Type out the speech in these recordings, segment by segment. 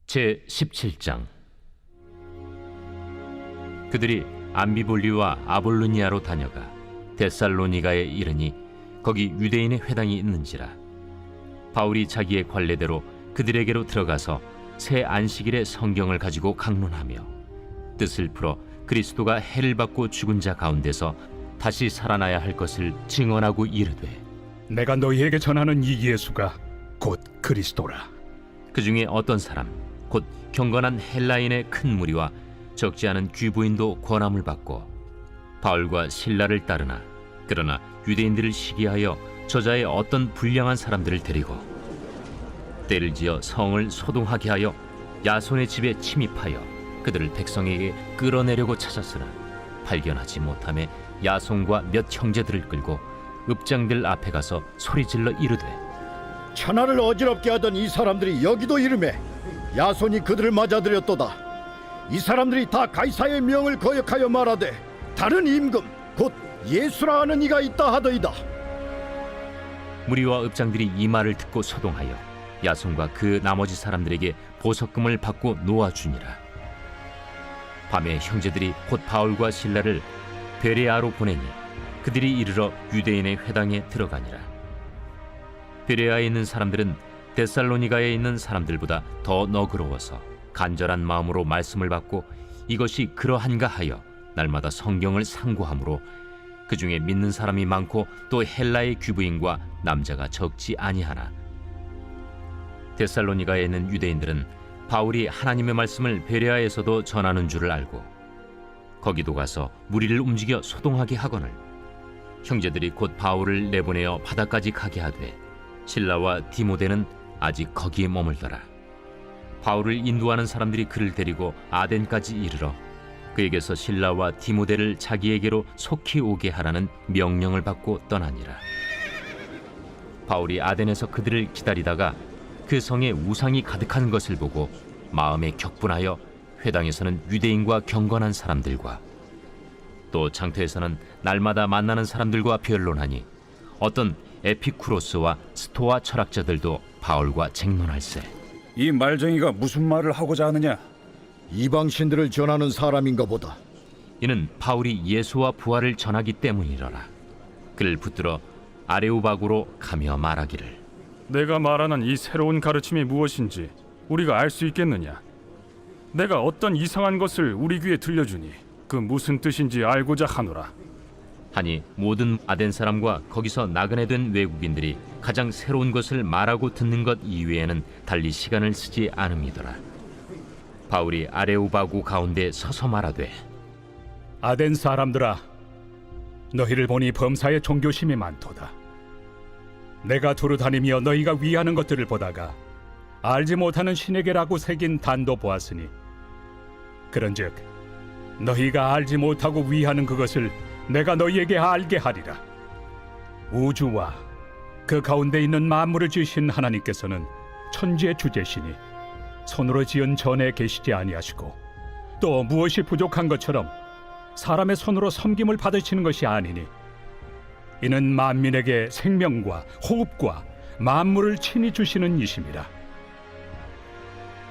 제17장. 그들이 암비볼리와 아볼로니아로 다녀가 데살로니가에 이르니 거기 유대인의 회당이 있는지라. 바울이 자기의 관례대로 그들에게로 들어가서 새 안식일에 성경을 가지고 강론하며 뜻을 풀어 그리스도가 해를 받고 죽은 자 가운데서 다시 살아나야 할 것을 증언하고 이르되, 내가 너희에게 전하는 이 예수가 곧 그리스도라. 그 중에 어떤 사람 곧 경건한 헬라인의 큰 무리와 적지 않은 귀부인도 권함을 받고 바울과 실라를 따르나, 그러나 유대인들을 시기하여 저자의 어떤 불량한 사람들을 데리고 때를 지어 성을 소동하게 하여 야손의 집에 침입하여 그들을 백성에게 끌어내려고 찾았으나 발견하지 못하며 야손과 몇 형제들을 끌고 읍장들 앞에 가서 소리질러 이르되, 천하를 어지럽게 하던 이 사람들이 여기도 이르매 야손이 그들을 맞아들였도다. 이 사람들이 다 가이사의 명을 거역하여 말하되 다른 임금 곧 예수라 하는 이가 있다 하더이다. 무리와 읍장들이 이 말을 듣고 소동하여 야손과 그 나머지 사람들에게 보석금을 받고 놓아주니라. 밤에 형제들이 곧 바울과 실라를 베레아로 보내니 그들이 이르러 유대인의 회당에 들어가니라. 베레아에 있는 사람들은 데살로니가에 있는 사람들보다 더 너그러워서 간절한 마음으로 말씀을 받고 이것이 그러한가 하여 날마다 성경을 상고하므로 그 중에 믿는 사람이 많고 또 헬라의 귀부인과 남자가 적지 아니하나, 데살로니가에 있는 유대인들은 바울이 하나님의 말씀을 베레아에서도 전하는 줄을 알고 거기도 가서 무리를 움직여 소동하게 하거늘 형제들이 곧 바울을 내보내어 바다까지 가게 하되 실라와 디모데는 아직 거기에 머물더라. 바울을 인도하는 사람들이 그를 데리고 아덴까지 이르러 그에게서 실라와 디모데를 자기에게로 속히 오게 하라는 명령을 받고 떠나니라. 바울이 아덴에서 그들을 기다리다가 그 성에 우상이 가득한 것을 보고 마음에 격분하여 회당에서는 유대인과 경건한 사람들과 또 장터에서는 날마다 만나는 사람들과 변론하니 어떤 에피쿠로스와 스토아 철학자들도 바울과 쟁론할세. 이 말쟁이가 무슨 말을 하고자 하느냐? 이방신들을 전하는 사람인가 보다. 이는 바울이 예수와 부활을 전하기 때문이러라. 그를 붙들어 아레오바구로 가며 말하기를, 내가 말하는 이 새로운 가르침이 무엇인지 우리가 알 수 있겠느냐? 내가 어떤 이상한 것을 우리 귀에 들려주니 그 무슨 뜻인지 알고자 하노라. 하니 모든 아덴 사람과 거기서 나그네 된 외국인들이 가장 새로운 것을 말하고 듣는 것 이외에는 달리 시간을 쓰지 않음이더라. 바울이 아레오바구 가운데 서서 말하되, 아덴 사람들아, 너희를 보니 범사에 종교심이 많도다. 내가 두루 다니며 너희가 위하는 것들을 보다가 알지 못하는 신에게라고 새긴 단도 보았으니 그런즉 너희가 알지 못하고 위하는 그것을 내가 너희에게 알게 하리라. 우주와 그 가운데 있는 만물을 지으신 하나님께서는 천지의 주제시니 손으로 지은 전에 계시지 아니하시고 또 무엇이 부족한 것처럼 사람의 손으로 섬김을 받으시는 것이 아니니 이는 만민에게 생명과 호흡과 만물을 친히 주시는 이심이라.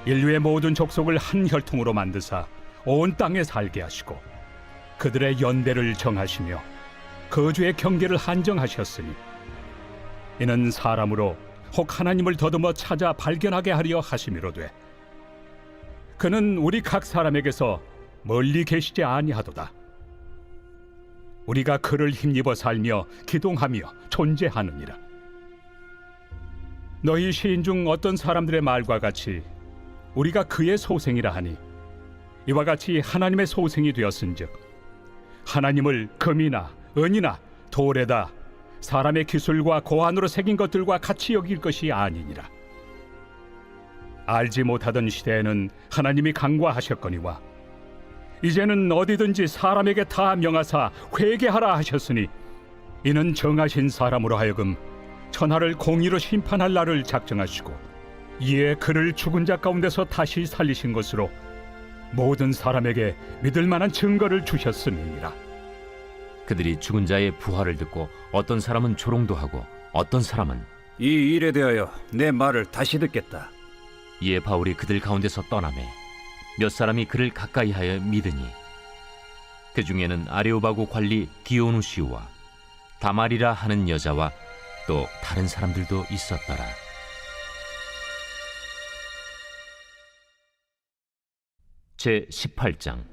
인류의 모든 족속을 한 혈통으로 만드사 온 땅에 살게 하시고 그들의 연대를 정하시며 거주의 경계를 한정하셨으니 이는 사람으로 혹 하나님을 더듬어 찾아 발견하게 하려 하심이로되 그는 우리 각 사람에게서 멀리 계시지 아니하도다. 우리가 그를 힘입어 살며 기동하며 존재하느니라. 너희 시인 중 어떤 사람들의 말과 같이 우리가 그의 소생이라 하니 이와 같이 하나님의 소생이 되었은즉 하나님을 금이나 은이나 돌에다 사람의 기술과 고안으로 새긴 것들과 같이 여길 것이 아니니라. 알지 못하던 시대에는 하나님이 강구하셨거니와 이제는 어디든지 사람에게 다 명하사 회개하라 하셨으니 이는 정하신 사람으로 하여금 천하를 공의로 심판할 날을 작정하시고 이에 그를 죽은 자 가운데서 다시 살리신 것으로 모든 사람에게 믿을 만한 증거를 주셨음이니라. 그들이 죽은 자의 부활을 듣고 어떤 사람은 조롱도 하고 어떤 사람은 이 일에 대하여 내 말을 다시 듣겠다. 이에 바울이 그들 가운데서 떠나매 몇 사람이 그를 가까이하여 믿으니 그 중에는 아레오바고 관리 디오누시오와 다말이라 하는 여자와 또 다른 사람들도 있었더라. 제 18장.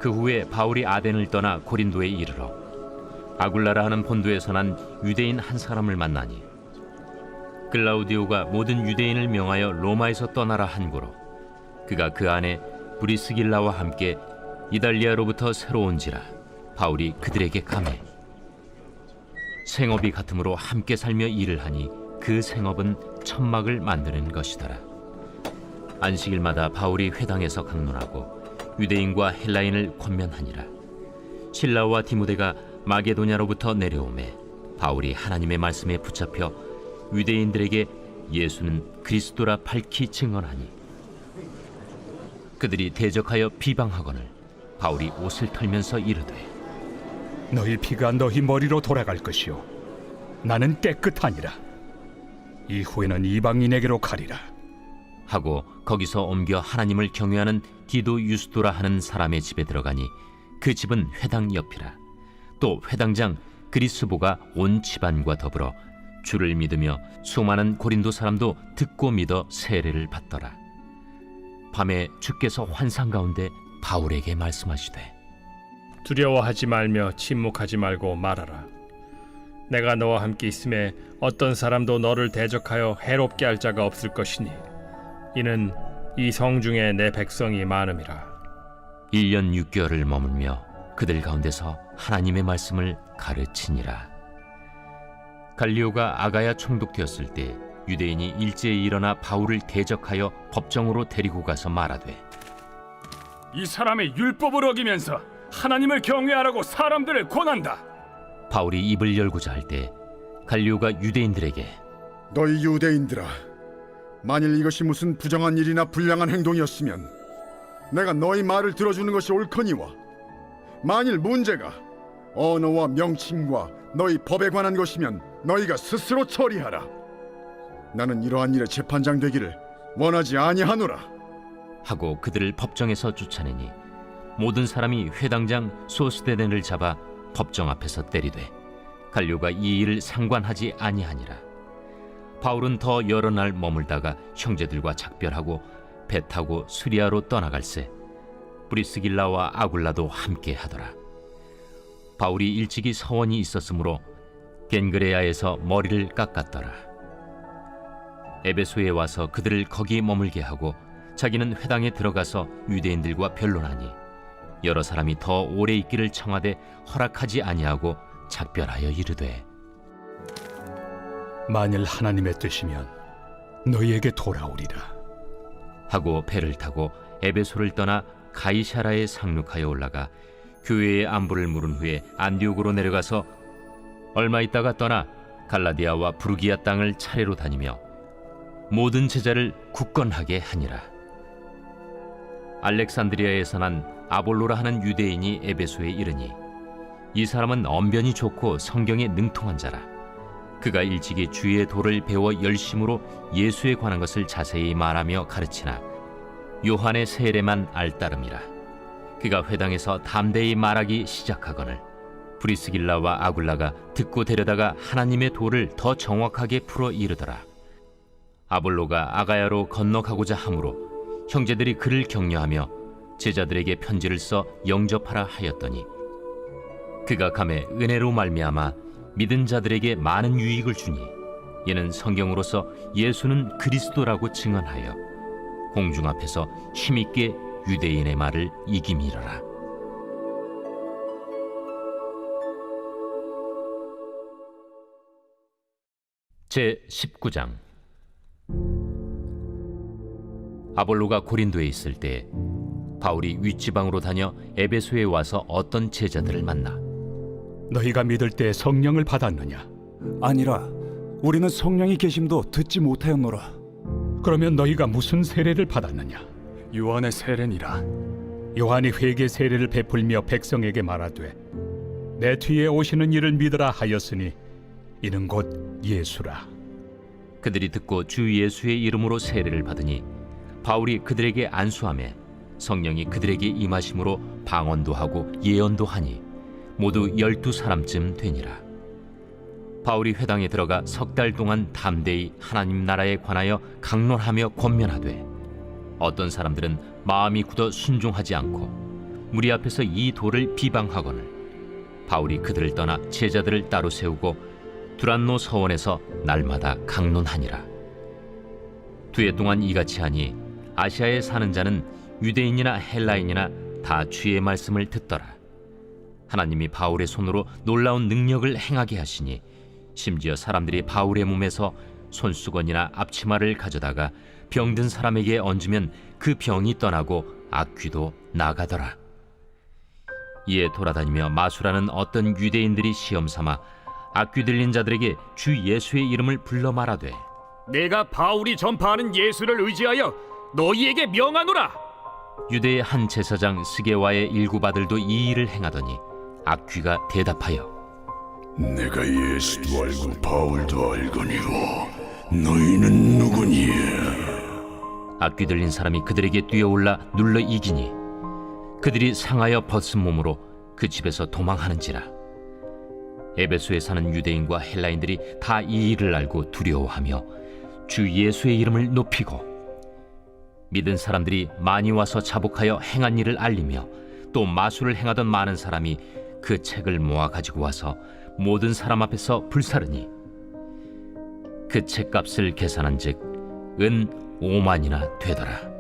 그 후에 바울이 아덴을 떠나 고린도에 이르러 아굴라라 하는 본도에서 난 유대인 한 사람을 만나니 글라우디오가 모든 유대인을 명하여 로마에서 떠나라 한고로 그가 그 안에 브리스길라와 함께 이달리아로부터 새로 온지라 바울이 그들에게 감해 생업이 같으므로 함께 살며 일을 하니 그 생업은 천막을 만드는 것이더라. 안식일마다 바울이 회당에서 강론하고 유대인과 헬라인을 권면하니라. 실라와 디모데가 마게도냐로부터 내려오매 바울이 하나님의 말씀에 붙잡혀 유대인들에게 예수는 그리스도라 밝히 증언하니 그들이 대적하여 비방하거늘 바울이 옷을 털면서 이르되 너희 피가 너희 머리로 돌아갈 것이요 나는 깨끗하니라. 이후에는 이방인에게로 가리라. 하고 거기서 옮겨 하나님을 경외하는 디도 유스도라 하는 사람의 집에 들어가니 그 집은 회당 옆이라. 또 회당장 그리스보가 온 집안과 더불어 주를 믿으며 수많은 고린도 사람도 듣고 믿어 세례를 받더라. 밤에 주께서 환상 가운데 바울에게 말씀하시되 두려워하지 말며 침묵하지 말고 말하라. 내가 너와 함께 있음에 어떤 사람도 너를 대적하여 해롭게 할 자가 없을 것이니 이는 이 성 중에 내 백성이 많음이라. 1년 6개월을 머물며 그들 가운데서 하나님의 말씀을 가르치니라. 갈리오가 아가야 총독되었을 때 유대인이 일제히 일어나 바울을 대적하여 법정으로 데리고 가서 말하되 이 사람의 율법을 어기면서 하나님을 경외하라고 사람들을 권한다. 바울이 입을 열고자 할 때 갈리오가 유대인들에게 너희 유대인들아, 만일 이것이 무슨 부정한 일이나 불량한 행동이었으면 내가 너희 말을 들어주는 것이 옳거니와 만일 문제가 언어와 명칭과 너희 법에 관한 것이면 너희가 스스로 처리하라. 나는 이러한 일에 재판장 되기를 원하지 아니하노라. 하고 그들을 법정에서 쫓아내니 모든 사람이 회당장 소스데넨을 잡아 법정 앞에서 때리되 갈료가 이 일을 상관하지 아니하니라. 바울은 더 여러 날 머물다가 형제들과 작별하고 배 타고 수리아로 떠나갈새 브리스길라와 아굴라도 함께 하더라. 바울이 일찍이 서원이 있었으므로 겐그레아에서 머리를 깎았더라. 에베소에 와서 그들을 거기 머물게 하고 자기는 회당에 들어가서 유대인들과 변론하니 여러 사람이 더 오래 있기를 청하되 허락하지 아니하고 작별하여 이르되 만일 하나님의 뜻이면 너희에게 돌아오리라. 하고 배를 타고 에베소를 떠나 가이사라에 상륙하여 올라가 교회의 안부를 물은 후에 안디옥으로 내려가서 얼마 있다가 떠나 갈라디아와 부르기아 땅을 차례로 다니며 모든 제자를 굳건하게 하니라. 알렉산드리아에서 난 아볼로라 하는 유대인이 에베소에 이르니 이 사람은 언변이 좋고 성경에 능통한 자라. 그가 일찍이 주의 도를 배워 열심으로 예수에 관한 것을 자세히 말하며 가르치나 요한의 세례만 알따름이라. 그가 회당에서 담대히 말하기 시작하거늘 브리스길라와 아굴라가 듣고 데려다가 하나님의 도를 더 정확하게 풀어 이르더라. 아볼로가 아가야로 건너가고자 하므로 형제들이 그를 격려하며 제자들에게 편지를 써 영접하라 하였더니 그가 감에 은혜로 말미암아 믿은 자들에게 많은 유익을 주니 이는 성경으로서 예수는 그리스도라고 증언하여 공중 앞에서 힘있게 유대인의 말을 이기미러라. 제 19장. 아볼로가 고린도에 있을 때 바울이 윗지방으로 다녀 에베소에 와서 어떤 제자들을 만나 너희가 믿을 때 성령을 받았느냐? 아니라 우리는 성령이 계심도 듣지 못하였노라. 그러면 너희가 무슨 세례를 받았느냐? 요한의 세례니라. 요한이 회개 세례를 베풀며 백성에게 말하되 내 뒤에 오시는 이를 믿으라 하였으니 이는 곧 예수라. 그들이 듣고 주 예수의 이름으로 세례를 받으니 바울이 그들에게 안수하매 성령이 그들에게 임하심으로 방언도 하고 예언도 하니 모두 12사람쯤 되니라. 바울이 회당에 들어가 석 달 동안 담대히 하나님 나라에 관하여 강론하며 권면하되 어떤 사람들은 마음이 굳어 순종하지 않고 무리 앞에서 이 도를 비방하거늘 바울이 그들을 떠나 제자들을 따로 세우고 두란노 서원에서 날마다 강론하니라. 2해 동안 이같이 하니 아시아에 사는 자는 유대인이나 헬라인이나 다 주의 말씀을 듣더라. 하나님이 바울의 손으로 놀라운 능력을 행하게 하시니 심지어 사람들이 바울의 몸에서 손수건이나 앞치마를 가져다가 병든 사람에게 얹으면 그 병이 떠나고 악귀도 나가더라. 이에 돌아다니며 마술하는 어떤 유대인들이 시험 삼아 악귀 들린 자들에게 주 예수의 이름을 불러 말하되 내가 바울이 전파하는 예수를 의지하여 너희에게 명하노라. 유대의 한 제사장 스게와의 일곱 아들도 이 일을 행하더니 악귀가 대답하여 내가 예수도 알고 바울도 알거니와 너희는 누구니에? 악귀 들린 사람이 그들에게 뛰어올라 눌러 이기니 그들이 상하여 벗은 몸으로 그 집에서 도망하는지라. 에베소에 사는 유대인과 헬라인들이 다 이 일을 알고 두려워하며 주 예수의 이름을 높이고 믿은 사람들이 많이 와서 자복하여 행한 일을 알리며 또 마술을 행하던 많은 사람이 그 책을 모아 가지고 와서 모든 사람 앞에서 불사르니 그 책값을 계산한즉 은 5만이나 되더라.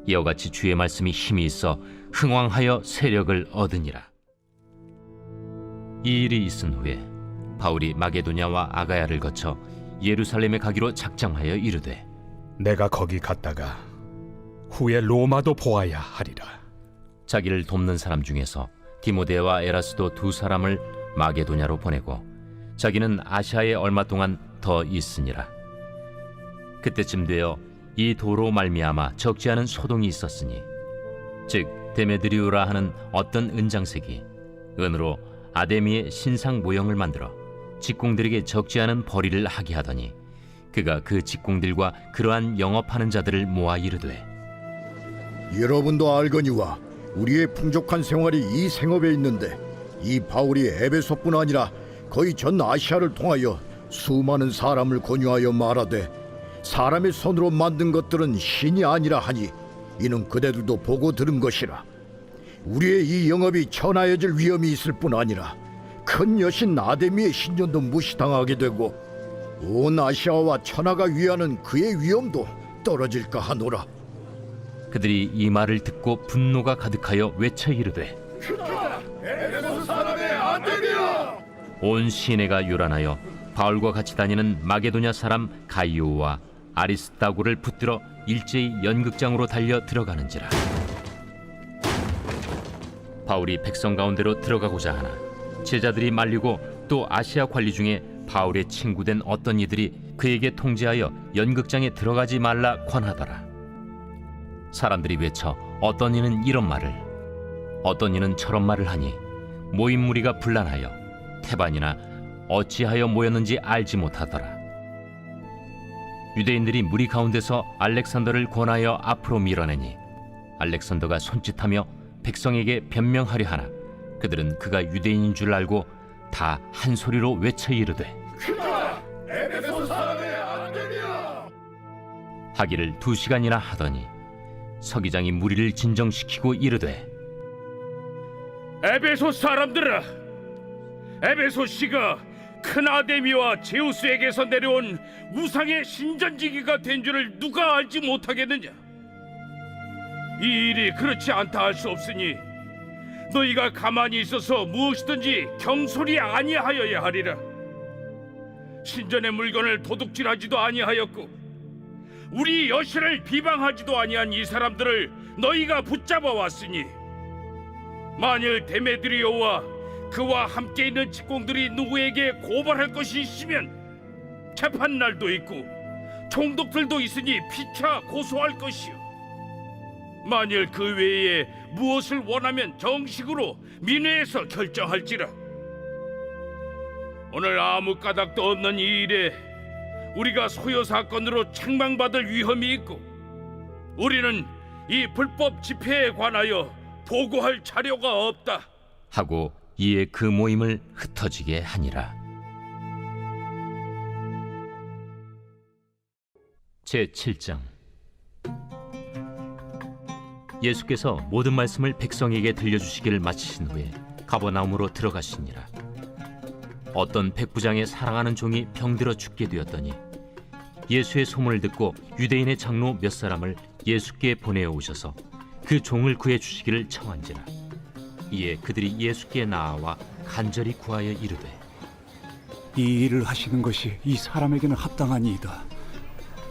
이와 같이 주의 말씀이 힘이 있어 흥왕하여 세력을 얻으니라. 이 일이 있은 후에 바울이 마게도냐와 아가야를 거쳐 예루살렘에 가기로 작정하여 이르되 내가 거기 갔다가 후에 로마도 보아야 하리라. 자기를 돕는 사람 중에서 디모데와 에라스도 2사람을 마게도냐로 보내고 자기는 아시아에 얼마 동안 더 있으니라. 그때쯤 되어 이 도로 말미암아 적지 않은 소동이 있었으니 즉 데메드리우라 하는 어떤 은장색이 은으로 아데미의 신상 모형을 만들어 직공들에게 적지 않은 벌이를 하게 하더니 그가 그 직공들과 그러한 영업하는 자들을 모아 이르되 여러분도 알거니와 우리의 풍족한 생활이 이 생업에 있는데 이 바울이 에베소뿐 아니라 거의 전 아시아를 통하여 수많은 사람을 권유하여 말하되 사람의 손으로 만든 것들은 신이 아니라 하니 이는 그대들도 보고 들은 것이라. 우리의 이 영업이 천하여질 위험이 있을 뿐 아니라 큰 여신 아데미의 신전도 무시당하게 되고 온 아시아와 천하가 위하는 그의 위엄도 떨어질까 하노라. 그들이 이 말을 듣고 분노가 가득하여 외쳐 이르되 온 시내가 요란하여 바울과 같이 다니는 마게도냐 사람 가이오와 아리스다고를 붙들어 일제히 연극장으로 달려 들어가는지라. 바울이 백성 가운데로 들어가고자 하나 제자들이 말리고 또 아시아 관리 중에 바울의 친구된 어떤 이들이 그에게 통제하여 연극장에 들어가지 말라 권하더라. 사람들이 외쳐 어떤 이는 이런 말을 어떤 이는 저런 말을 하니 모인 무리가 분란하여 태반이나 어찌하여 모였는지 알지 못하더라. 유대인들이 무리 가운데서 알렉산더를 권하여 앞으로 밀어내니 알렉산더가 손짓하며 백성에게 변명하려 하나 그들은 그가 유대인인 줄 알고 다 한 소리로 외쳐 이르되 하기를 2시간이나 하더니 서기장이 무리를 진정시키고 이르되 에베소 사람들아, 에베소 씨가 큰 아데미와 제우스에게서 내려온 우상의 신전지기가 된 줄을 누가 알지 못하겠느냐? 이 일이 그렇지 않다 할 수 없으니 너희가 가만히 있어서 무엇이든지 경솔히 아니하여야 하리라. 신전의 물건을 도둑질하지도 아니하였고 우리 여신을 비방하지도 아니한 이 사람들을 너희가 붙잡아 왔으니 만일 데메드리오와 그와 함께 있는 직공들이 누구에게 고발할 것이 있으면 재판날도 있고 총독들도 있으니 피차 고소할 것이요 만일 그 외에 무엇을 원하면 정식으로 민회에서 결정할지라. 오늘 아무 까닭도 없는 이 일에 우리가 소요 사건으로 책망받을 위험이 있고 우리는 이 불법 집회에 관하여 보고할 자료가 없다 하고 이에 그 모임을 흩어지게 하니라. 제7장. 예수께서 모든 말씀을 백성에게 들려주시기를 마치신 후에 가버나움으로 들어가시니라. 어떤 백부장의 사랑하는 종이 병들어 죽게 되었더니 예수의 소문을 듣고 유대인의 장로 몇 사람을 예수께 보내어 오셔서 그 종을 구해 주시기를 청한지라. 이에 그들이 예수께 나아와 간절히 구하여 이르되, 이 일을 하시는 것이 이 사람에게는 합당하니이다.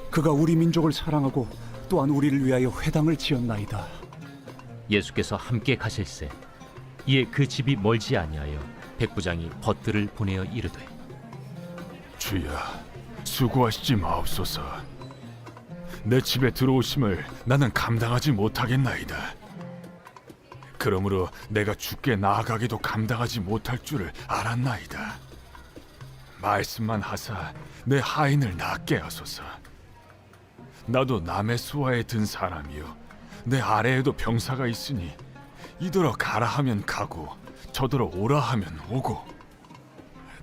그가 우리 민족을 사랑하고 또한 우리를 위하여 회당을 지었나이다. 예수께서 함께 가실새 이에 그 집이 멀지 아니하여 백부장이 벗들을 보내어 이르되, 주여, 수고하시지 마옵소서. 내 집에 들어오심을 나는 감당하지 못하겠나이다. 그러므로 내가 주께 나아가기도 감당하지 못할 줄을 알았나이다. 말씀만 하사 내 하인을 낫게 하소서. 나도 남의 수하에 든 사람이요 내 아래에도 병사가 있으니 이더러 가라 하면 가고 저더러 오라 하면 오고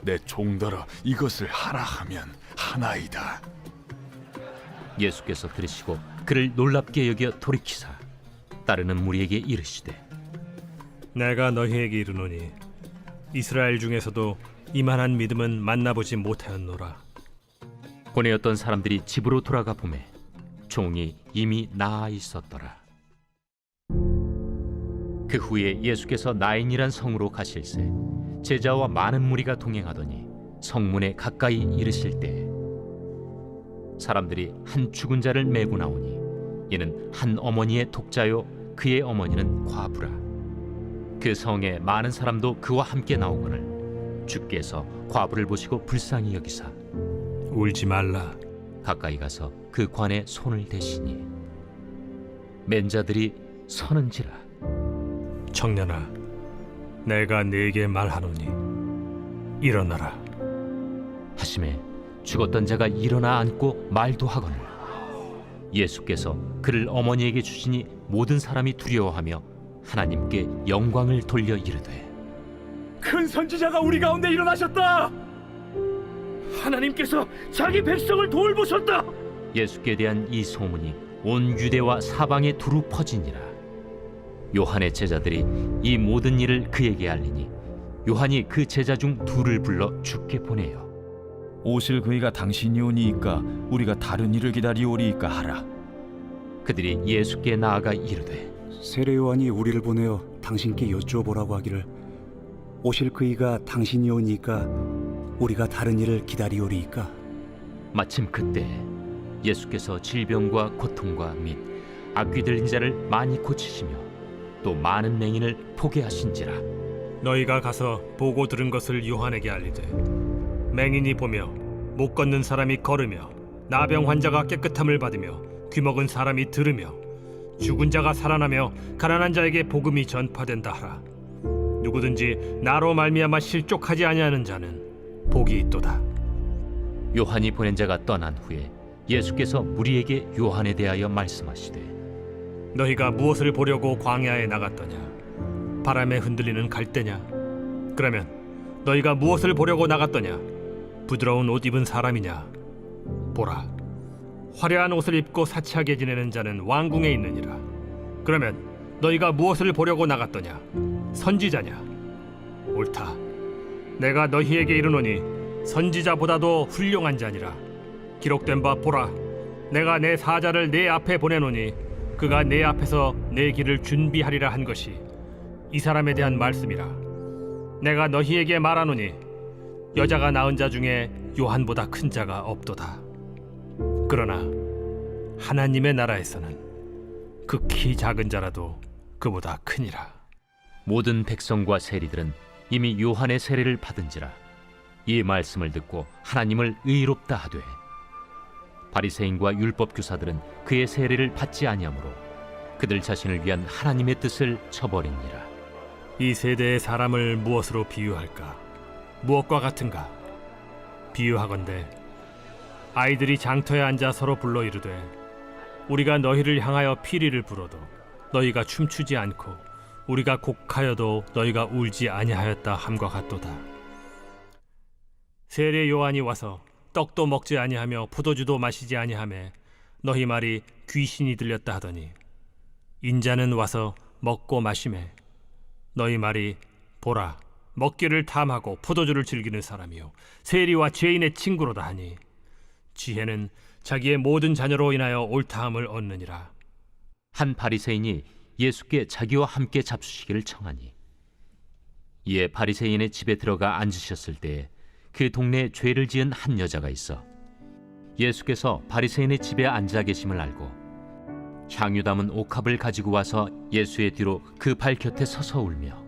내 종더러 이것을 하라 하면 하나이다. 예수께서 들으시고 그를 놀랍게 여겨 돌이키사 따르는 무리에게 이르시되, 내가 너희에게 이르노니 이스라엘 중에서도 이만한 믿음은 만나보지 못하였노라. 보내었던 사람들이 집으로 돌아가 보매 종이 이미 나아 있었더라. 그 후에 예수께서 나인이란 성으로 가실새 제자와 많은 무리가 동행하더니 성문에 가까이 이르실 때 사람들이 한 죽은 자를 메고 나오니 이는 한 어머니의 독자요 그의 어머니는 과부라. 그 성에 많은 사람도 그와 함께 나오거늘 주께서 과부를 보시고 불쌍히 여기사 울지 말라. 가까이 가서 그 관에 손을 대시니 맨 자들이 서는지라. 청년아, 내가 네게 말하노니 일어나라. 하심에 죽었던 자가 일어나 앉고 말도 하거늘 예수께서 그를 어머니에게 주시니 모든 사람이 두려워하며 하나님께 영광을 돌려 이르되, 큰 선지자가 우리 가운데 일어나셨다. 하나님께서 자기 백성을 돌보셨다. 예수께 대한 이 소문이 온 유대와 사방에 두루 퍼지니라. 요한의 제자들이 이 모든 일을 그에게 알리니 요한이 그 제자 중 둘을 불러 주께 보내요. 오실 그이가 당신이 오니이까 우리가 다른 일을 기다리오리이까 하라. 그들이 예수께 나아가 이르되, 세례 요한이 우리를 보내어 당신께 여쭈어보라고 하기를 오실 그이가 당신이 오니까 우리가 다른 일을 기다리오리이까. 마침 그때 예수께서 질병과 고통과 및 악귀 들린 자를 많이 고치시며 또 많은 맹인을 포게 하신지라. 너희가 가서 보고 들은 것을 요한에게 알리되, 맹인이 보며 못 걷는 사람이 걸으며 나병 환자가 깨끗함을 받으며 귀먹은 사람이 들으며 죽은 자가 살아나며 가난한 자에게 복음이 전파된다 하라. 누구든지 나로 말미암아 실족하지 아니하는 자는 복이 있도다. 요한이 보낸 자가 떠난 후에 예수께서 무리에게 요한에 대하여 말씀하시되, 너희가 무엇을 보려고 광야에 나갔더냐? 바람에 흔들리는 갈대냐? 그러면 너희가 무엇을 보려고 나갔더냐? 부드러운 옷 입은 사람이냐? 보라, 화려한 옷을 입고 사치하게 지내는 자는 왕궁에 있느니라. 그러면 너희가 무엇을 보려고 나갔더냐? 선지자냐? 옳다. 내가 너희에게 이르노니 선지자보다도 훌륭한 자니라. 기록된 바 보라, 내가 내 사자를 내 앞에 보내노니 그가 내 앞에서 내 길을 준비하리라 한 것이 이 사람에 대한 말씀이라. 내가 너희에게 말하노니 여자가 낳은 자 중에 요한보다 큰 자가 없도다. 그러나 하나님의 나라에서는 극히 작은 자라도 그보다 크니라. 모든 백성과 세리들은 이미 요한의 세례를 받은지라. 이 말씀을 듣고 하나님을 의롭다 하되 바리새인과 율법 교사들은 그의 세례를 받지 아니하므로 그들 자신을 위한 하나님의 뜻을 저버리니라. 이 세대의 사람을 무엇으로 비유할까? 무엇과 같은가? 비유하건대 아이들이 장터에 앉아 서로 불러 이르되 우리가 너희를 향하여 피리를 불어도 너희가 춤추지 않고 우리가 곡하여도 너희가 울지 아니하였다 함과 같도다. 세례 요한이 와서 떡도 먹지 아니하며 포도주도 마시지 아니하매 너희 말이 귀신이 들렸다 하더니 인자는 와서 먹고 마시매 너희 말이 보라 먹기를 탐하고 포도주를 즐기는 사람이요 세리와 죄인의 친구로다 하니 지혜는 자기의 모든 자녀로 인하여 옳다함을 얻느니라. 한 바리새인이 예수께 자기와 함께 잡수시기를 청하니 이에 바리새인의 집에 들어가 앉으셨을 때에 그 동네에 죄를 지은 한 여자가 있어 예수께서 바리새인의 집에 앉아 계심을 알고 향유 담은 옥합을 가지고 와서 예수의 뒤로 그 발 곁에 서서 울며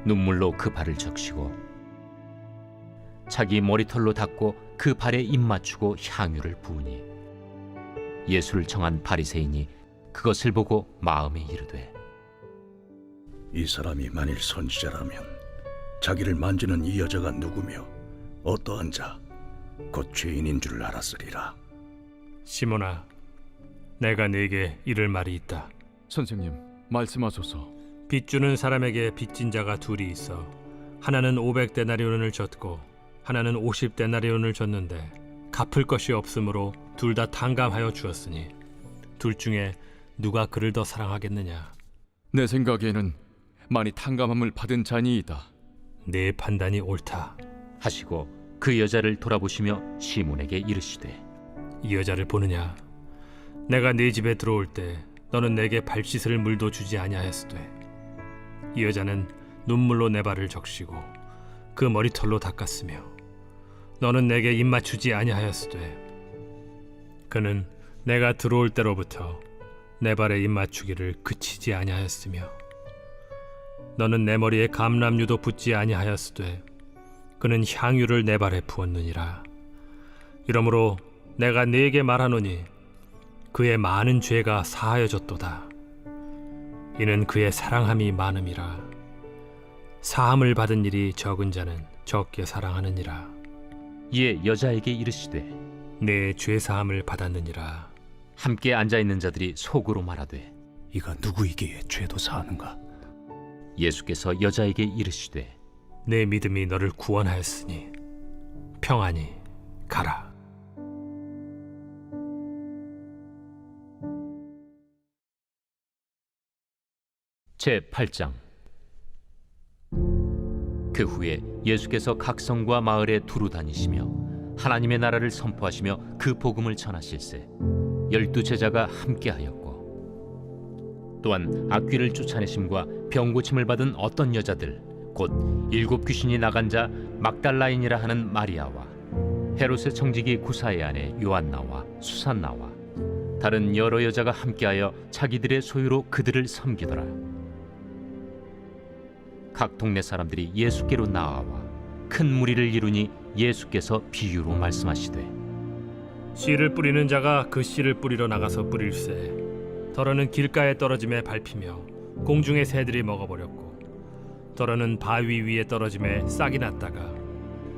눈물로 그 발을 적시고 자기 머리털로 닦고 그 발에 입 맞추고 향유를 부으니 예수를 청한 바리새인이 그것을 보고 마음에 이르되 이 사람이 만일 선지자라면 자기를 만지는 이 여자가 누구며 어떠한 자 곧 죄인인 줄 알았으리라. 시몬아, 내가 네게 이를 말이 있다. 선생님, 말씀하소서. 빚 주는 사람에게 빚진 자가 둘이 있어 하나는 500데나리온을 줬고 하나는 50데나리온을 줬는데 갚을 것이 없으므로 둘 다 탕감하여 주었으니 둘 중에 누가 그를 더 사랑하겠느냐? 내 생각에는 많이 탕감함을 받은 자니이다. 네 판단이 옳다. 하시고 그 여자를 돌아보시며 시몬에게 이르시되 이 여자를 보느냐? 내가 네 집에 들어올 때 너는 내게 발 씻을 물도 주지 아니하였으되 이 여자는 눈물로 내 발을 적시고 그 머리털로 닦았으며 너는 내게 입 맞추지 아니하였으되 그는 내가 들어올 때로부터 내 발에 입 맞추기를 그치지 아니하였으며 너는 내 머리에 감람유도 붓지 아니하였으되 그는 향유를 내 발에 부었느니라. 이러므로 내가 네게 말하노니 그의 많은 죄가 사하여졌도다. 이는 그의 사랑함이 많음이라. 사함을 받은 일이 적은 자는 적게 사랑하느니라. 이에 여자에게 이르시되 내 죄 사함을 받았느니라. 함께 앉아있는 자들이 속으로 말하되 이가 누구이기에 죄도 사하는가? 예수께서 여자에게 이르시되 내 믿음이 너를 구원하였으니 평안히 가라. 제8장. 그 후에 예수께서 각 성과 마을에 두루 다니시며 하나님의 나라를 선포하시며 그 복음을 전하실세 12 제자가 함께하였고 또한 악귀를 쫓아내심과 병 고침을 받은 어떤 여자들 곧 7 귀신이 나간 자 막달라인이라 하는 마리아와 헤롯의 청지기 구사의 아내 요한나와 수산나와 다른 여러 여자가 함께하여 자기들의 소유로 그들을 섬기더라. 각 동네 사람들이 예수께로 나아와 큰 무리를 이루니 예수께서 비유로 말씀하시되 씨를 뿌리는 자가 그 씨를 뿌리러 나가서 뿌릴새 더러는 길가에 떨어짐에 밟히며 공중의 새들이 먹어버렸고 더러는 바위 위에 떨어짐에 싹이 났다가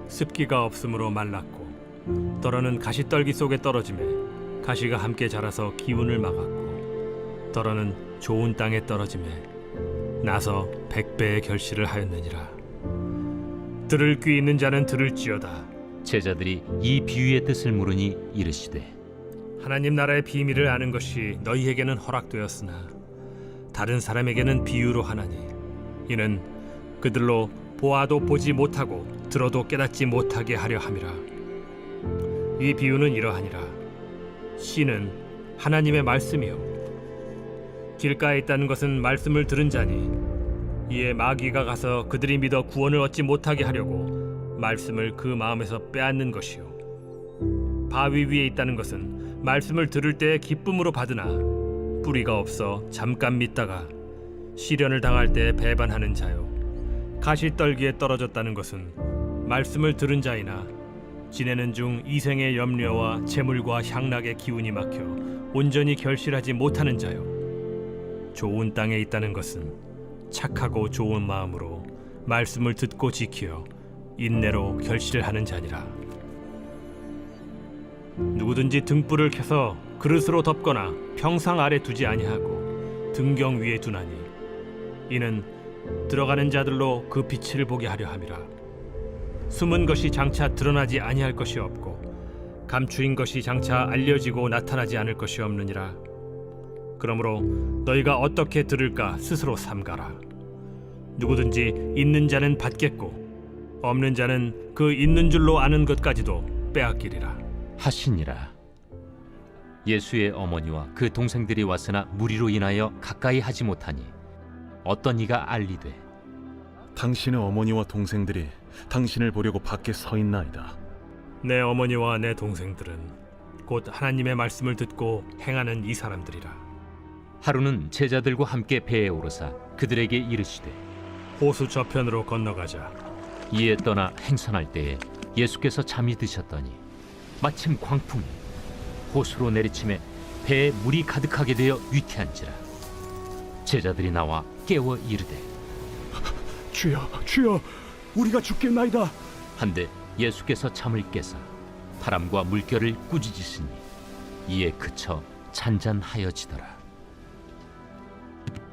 습기가 없으므로 말랐고 더러는 가시떨기 속에 떨어짐에 가시가 함께 자라서 기운을 막았고 더러는 좋은 땅에 떨어짐에 나서 100배의 결실을 하였느니라. 들을 귀 있는 자는 들을지어다. 제자들이 이 비유의 뜻을 물으니 이르시되 하나님 나라의 비밀을 아는 것이 너희에게는 허락되었으나 다른 사람에게는 비유로 하나니 이는 그들로 보아도 보지 못하고 들어도 깨닫지 못하게 하려 함이라. 이 비유는 이러하니라. 씨는 하나님의 말씀이요 길가에 있다는 것은 말씀을 들은 자니 이에 마귀가 가서 그들이 믿어 구원을 얻지 못하게 하려고 말씀을 그 마음에서 빼앗는 것이요 바위 위에 있다는 것은 말씀을 들을 때에 기쁨으로 받으나 뿌리가 없어 잠깐 믿다가 시련을 당할 때 배반하는 자요 가시떨기에 떨어졌다는 것은 말씀을 들은 자이나 지내는 중 이생의 염려와 재물과 향락의 기운이 막혀 온전히 결실하지 못하는 자요 좋은 땅에 있다는 것은 착하고 좋은 마음으로 말씀을 듣고 지키어 인내로 결실하는 자니라. 누구든지 등불을 켜서 그릇으로 덮거나 평상 아래 두지 아니하고 등경 위에 두나니 이는 들어가는 자들로 그 빛을 보게 하려 함이라. 숨은 것이 장차 드러나지 아니할 것이 없고 감추인 것이 장차 알려지고 나타나지 않을 것이 없느니라. 그러므로 너희가 어떻게 들을까 스스로 삼가라. 누구든지 있는 자는 받겠고 없는 자는 그 있는 줄로 아는 것까지도 빼앗기리라 하시니라. 예수의 어머니와 그 동생들이 왔으나 무리로 인하여 가까이 하지 못하니 어떤 이가 알리되 당신의 어머니와 동생들이 당신을 보려고 밖에 서 있나이다. 내 어머니와 내 동생들은 곧 하나님의 말씀을 듣고 행하는 이 사람들이라. 하루는 제자들과 함께 배에 오르사 그들에게 이르시되 호수 저편으로 건너가자. 이에 떠나 행선할 때에 예수께서 잠이 드셨더니 마침 광풍이 호수로 내리침에 배에 물이 가득하게 되어 위태한지라. 제자들이 나와 깨워 이르되 주여, 주여, 우리가 죽겠나이다. 한데 예수께서 잠을 깨사 바람과 물결을 꾸짖으시니 이에 그쳐 잔잔하여지더라.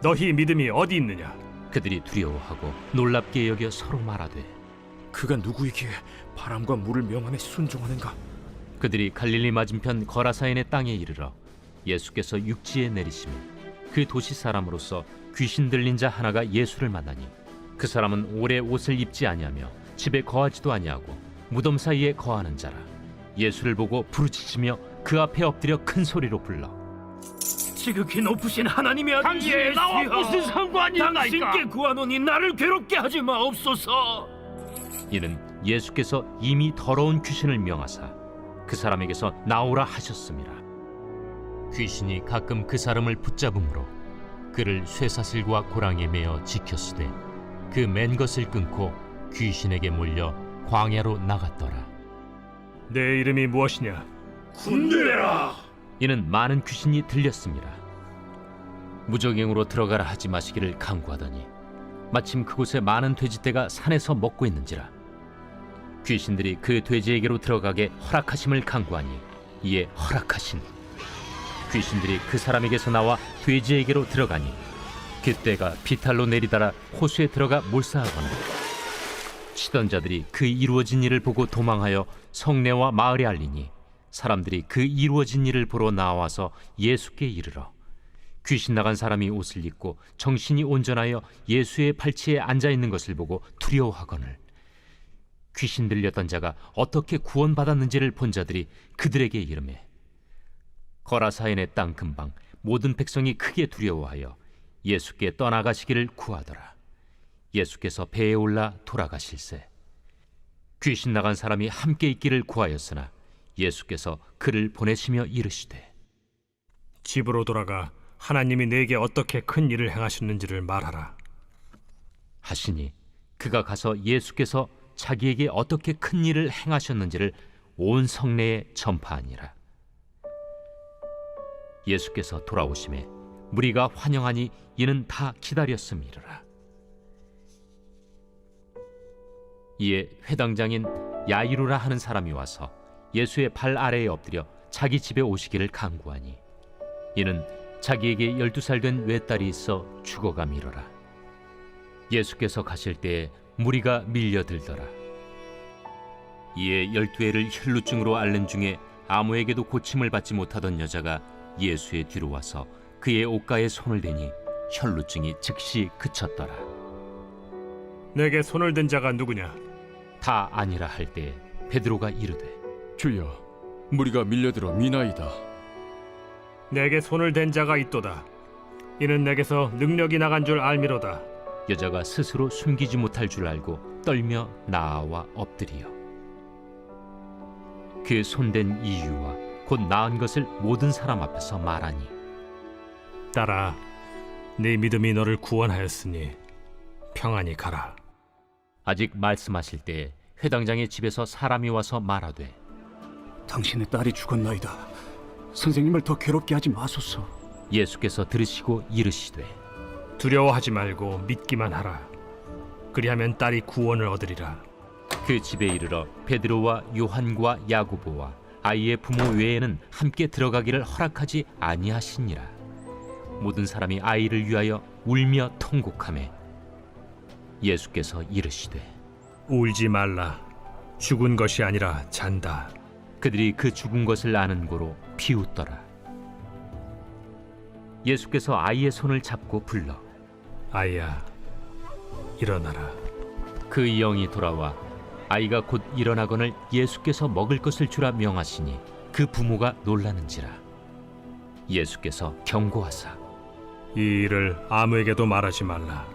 너희 믿음이 어디 있느냐? 그들이 두려워하고 놀랍게 여겨 서로 말하되 그가 누구이기에 바람과 물을 명함에 순종하는가? 그들이 갈릴리 맞은편 거라사인의 땅에 이르러 예수께서 육지에 내리시며 그 도시 사람으로서 귀신 들린 자 하나가 예수를 만나니 그 사람은 오래 옷을 입지 아니하며 집에 거하지도 아니하고 무덤 사이에 거하는 자라. 예수를 보고 부르짖으며 그 앞에 엎드려 큰 소리로 불러 지극히 높으신 하나님의 아들 당신이 나와 무슨 상관이 있나이까? 당신께 구하노니 나를 괴롭게 하지 마옵소서. 이는 예수께서 이미 더러운 귀신을 명하사 그 사람에게서 나오라 하셨습니다. 귀신이 가끔 그 사람을 붙잡음으로 그를 쇠사슬과 고랑에 매어 지켰으되 그 맨 것을 끊고 귀신에게 몰려 광야로 나갔더라. 내 이름이 무엇이냐? 군대라. 이는 많은 귀신이 들렸습니다. 무적행으로 들어가라 하지 마시기를 강구하더니 마침 그곳에 많은 돼지떼가 산에서 먹고 있는지라. 귀신들이 그 돼지에게로 들어가게 허락하심을 강구하니 이에 허락하신. 귀신들이 그 사람에게서 나와 돼지에게로 들어가니 그때가 비탈로 내리다라 호수에 들어가 몰사하거나 치던 자들이 그 이루어진 일을 보고 도망하여 성내와 마을에 알리니 사람들이 그 이루어진 일을 보러 나와서 예수께 이르러 귀신 나간 사람이 옷을 입고 정신이 온전하여 예수의 발치에 앉아 있는 것을 보고 두려워하거늘 귀신 들렸던 자가 어떻게 구원받았는지를 본 자들이 그들에게 이르매 거라사인의 땅 근방 모든 백성이 크게 두려워하여 예수께 떠나가시기를 구하더라. 예수께서 배에 올라 돌아가실세 귀신 나간 사람이 함께 있기를 구하였으나 예수께서 그를 보내시며 이르시되 집으로 돌아가 하나님이 내게 어떻게 큰 일을 행하셨는지를 말하라 하시니 그가 가서 예수께서 자기에게 어떻게 큰 일을 행하셨는지를 온 성내에 전파하니라. 예수께서 돌아오심에 무리가 환영하니 이는 다 기다렸음이라. 이에 회당장인 야이루라 하는 사람이 와서 예수의 발 아래에 엎드려 자기 집에 오시기를 간구하니 이는 자기에게 12살 된 외딸이 있어 죽어가미러라. 예수께서 가실 때에 무리가 밀려들더라. 이에 12해를 혈루증으로 앓는 중에 아무에게도 고침을 받지 못하던 여자가 예수의 뒤로 와서 그의 옷가에 손을 대니 혈루증이 즉시 그쳤더라. 내게 손을 댄 자가 누구냐? 다 아니라 할 때에 베드로가 이르되 주여, 무리가 밀려들어 미나이다. 내게 손을 댄 자가 있도다. 이는 내게서 능력이 나간 줄 알미로다. 여자가 스스로 숨기지 못할 줄 알고 떨며 나아와 엎드리어 그 손댄 이유와 곧 나은 것을 모든 사람 앞에서 말하니 딸아, 네 믿음이 너를 구원하였으니 평안히 가라. 아직 말씀하실 때에 회당장의 집에서 사람이 와서 말하되 당신의 딸이 죽었나이다. 선생님을 더 괴롭게 하지 마소서. 예수께서 들으시고 이르시되 두려워하지 말고 믿기만 하라. 그리하면 딸이 구원을 얻으리라. 그 집에 이르러 베드로와 요한과 야고보와 아이의 부모 외에는 함께 들어가기를 허락하지 아니하시니라. 모든 사람이 아이를 위하여 울며 통곡하매 예수께서 이르시되 울지 말라. 죽은 것이 아니라 잔다. 그들이 그 죽은 것을 아는 고로 비웃더라. 예수께서 아이의 손을 잡고 불러 아이야, 일어나라. 그 영이 돌아와 아이가 곧 일어나거늘 예수께서 먹을 것을 주라 명하시니 그 부모가 놀라는지라. 예수께서 경고하사 이 일을 아무에게도 말하지 말라.